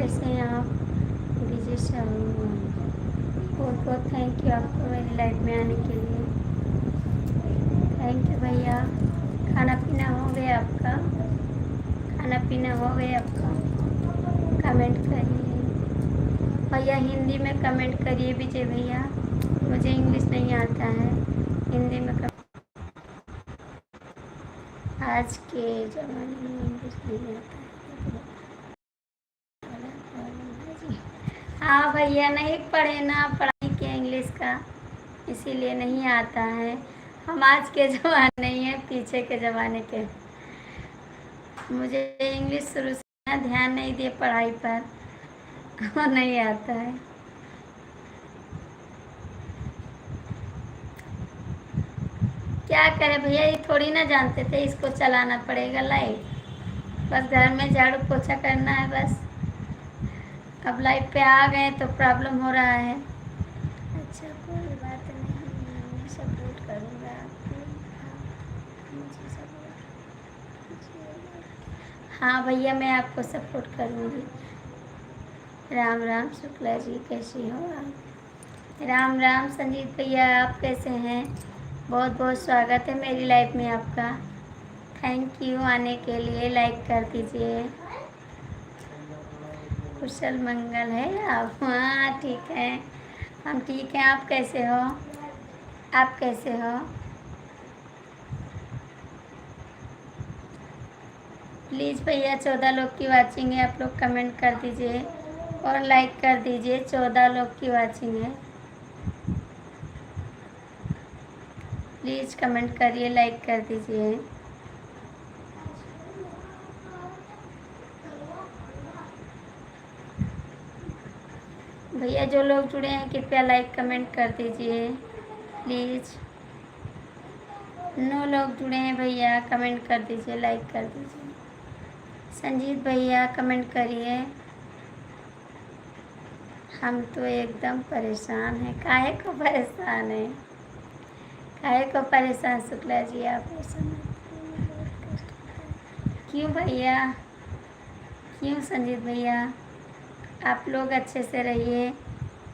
कैसे हैं आप? विजय शर्मा, बहुत बहुत थैंक यू आपको मेरी लाइफ में आने के लिए। थैंक यू भैया। खाना पीना हो गया आपका? खाना पीना हो गया आपका? कमेंट करिए भैया, हिंदी में कमेंट करिए विजय भैया, मुझे इंग्लिश नहीं आता है, हिंदी में आज के ज़माने में इंग्लिश नहीं आता है। हाँ भैया, नहीं पढ़े ना, पढ़ाई के इंग्लिश का, इसीलिए नहीं आता है। हम आज के ज़माने नहीं है, पीछे के ज़माने के। मुझे इंग्लिश शुरू से ध्यान नहीं दिए पढ़ाई पर, और नहीं आता है। क्या करें भैया, ये थोड़ी ना जानते थे इसको चलाना पड़ेगा लाइट। बस घर में झाड़ू पोछा करना है बस। अब लाइट पे आ गए तो प्रॉब्लम हो रहा है। अच्छा कोई बात नहीं, मैं सपोर्ट करूँगा आपको। मुझे सपोर्ट, हाँ भैया मैं आपको सपोर्ट करूँगी। राम राम शुक्ला जी, कैसी हो आप? राम राम संजीत भैया, आप कैसे हैं? बहुत बहुत स्वागत है मेरी लाइफ में आपका। थैंक यू आने के लिए, लाइक कर दीजिए। कुशल मंगल है आप? हाँ ठीक है, हम ठीक हैं। आप कैसे हो? आप कैसे हो? प्लीज़ भैया 14 लोग की वाचिंग है, आप लोग कमेंट कर दीजिए और लाइक कर दीजिए। 14 लोग की वाचिंग है, प्लीज़ कमेंट करिए, लाइक कर दीजिए। भैया जो लोग जुड़े हैं कृपया लाइक कमेंट कर दीजिए प्लीज़। 9 लोग जुड़े हैं भैया, कमेंट कर दीजिए, लाइक कर दीजिए। संजीत भैया कमेंट करिए। हम तो एकदम परेशान हैं। काहे को परेशान है? काहे को परेशान शुक्ला जी, आप ऐसा मत, क्यों भैया, क्यों संजीत भैया? आप लोग अच्छे से रहिए,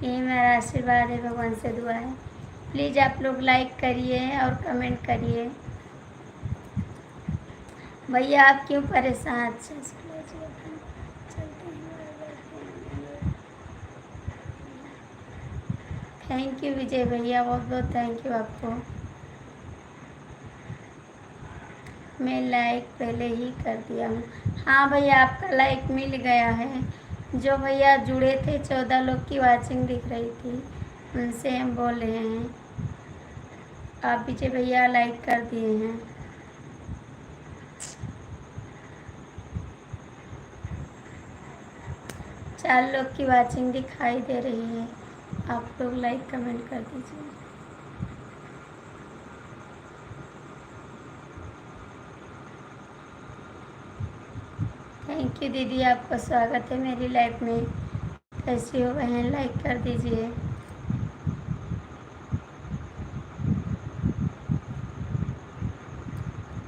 यही मेरा आशीर्वाद है, भगवान से दुआ है। प्लीज़ आप लोग लाइक करिए और कमेंट करिए। भैया आप क्यों परेशान? अच्छा शुक्ला जी, अपन चलते हैं। थैंक यू विजय भैया, बहुत बहुत थैंक यू आपको। मैं लाइक पहले ही कर दिया हूँ। हाँ भैया आपका लाइक मिल गया है। जो भैया जुड़े थे 14 लोग की वाचिंग दिख रही थी, उनसे हम बोल रहे हैं। आप विजय भैया लाइक कर दिए हैं। चार लोग की वाचिंग दिखाई दे रही है, आप लोग लाइक कमेंट कर दीजिए। थैंक यू दीदी, आपका स्वागत है मेरी लाइफ में। कैसी हो बहन? लाइक कर दीजिए।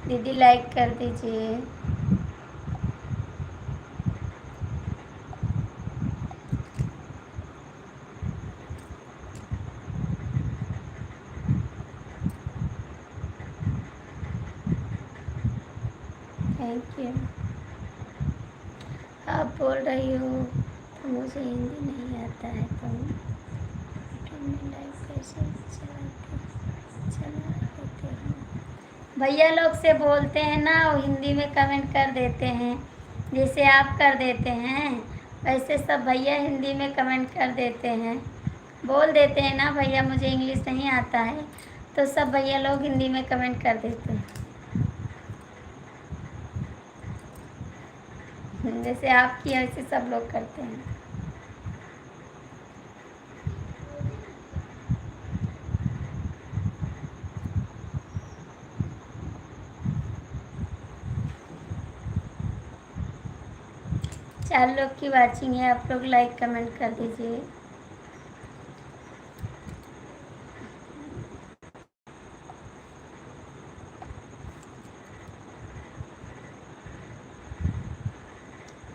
दीदी लाइक कर दीजिए। Thank you. आप बोल रही हो तो मुझे हिंदी नहीं आता है, तो मैं लाइव कैसे चला देते हो? भैया लोग से बोलते हैं ना, वो हिंदी में कमेंट कर देते हैं, जैसे आप कर देते हैं वैसे सब भैया हिंदी में कमेंट कर देते हैं। बोल देते हैं ना भैया मुझे इंग्लिश नहीं आता है, तो सब भैया लोग हिंदी में कमेंट कर देते हैं, जैसे आपकी ऐसे सब लोग करते हैं। चार लोग की वाचिंग है, आप लोग लाइक कमेंट कर दीजिए।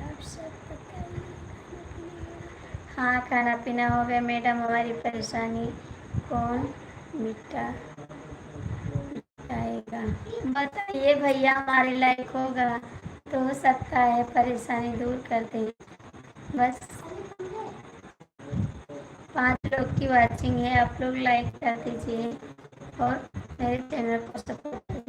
आप सब बताइए। हाँ, खाना पीना हो गया मैडम। हमारी परेशानी कौन मिटाएगा? बताइए भैया, हमारे लायक होगा तो हो सकता है परेशानी दूर कर दे। बस 5 लोग की वॉचिंग है, आप लोग लाइक कर दीजिए और मेरे चैनल को सपोर्ट करिए।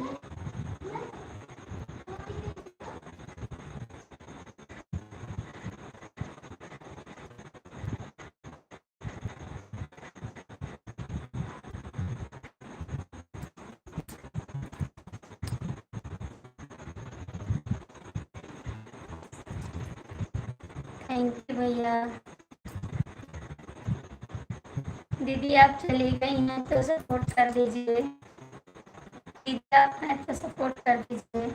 थैंक यू भैया। दीदी आप चली गई हैं तो सपोर्ट कर दीजिए। दीदी आप हैं तो सपोर्ट कर दीजिए।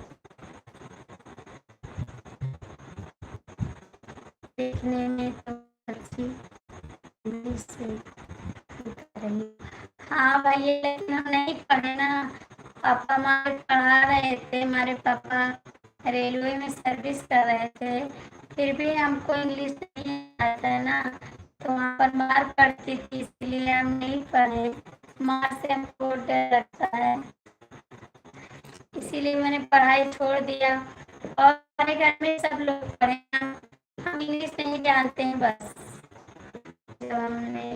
देखने में तो अच्छी से रही। हाँ भैया, लेकिन हम नहीं पढ़े ना। पापा हमारे पढ़ा रहे थे, हमारे पापा रेलवे में सर्विस कर रहे थे। फिर भी हमको इंग्लिश नहीं आता है ना, तो वहाँ पर मार पड़ती थी, इसलिए हम नहीं पढ़े। मार से हमको डर लगता है, इसीलिए मैंने पढ़ाई छोड़ दिया। और हमारे घर में सब लोग पढ़े हैं, हम इंग्लिश नहीं जानते हैं बस। जब हमने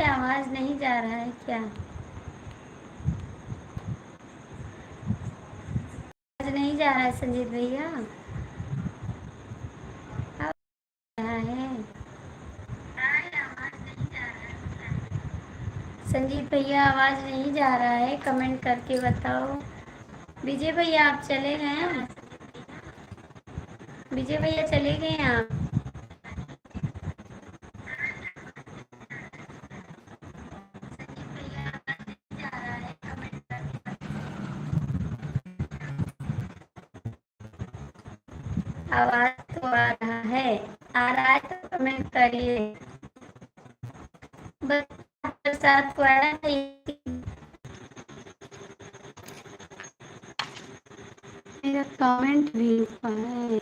आवाज नहीं जा रहा है क्या? आवाज नहीं जा रहा है संजीत भैया? अब रहा है संजीत भैया, आवाज नहीं जा रहा है, कमेंट करके बताओ। विजय भैया आप चले गए हैं? विजय भैया चले गए आप? आवाज तो आ रहा है, आ रहा है तो कमेंट करिए। बस प्रसाद को आना चाहिए। मेरा कमेंट भी है।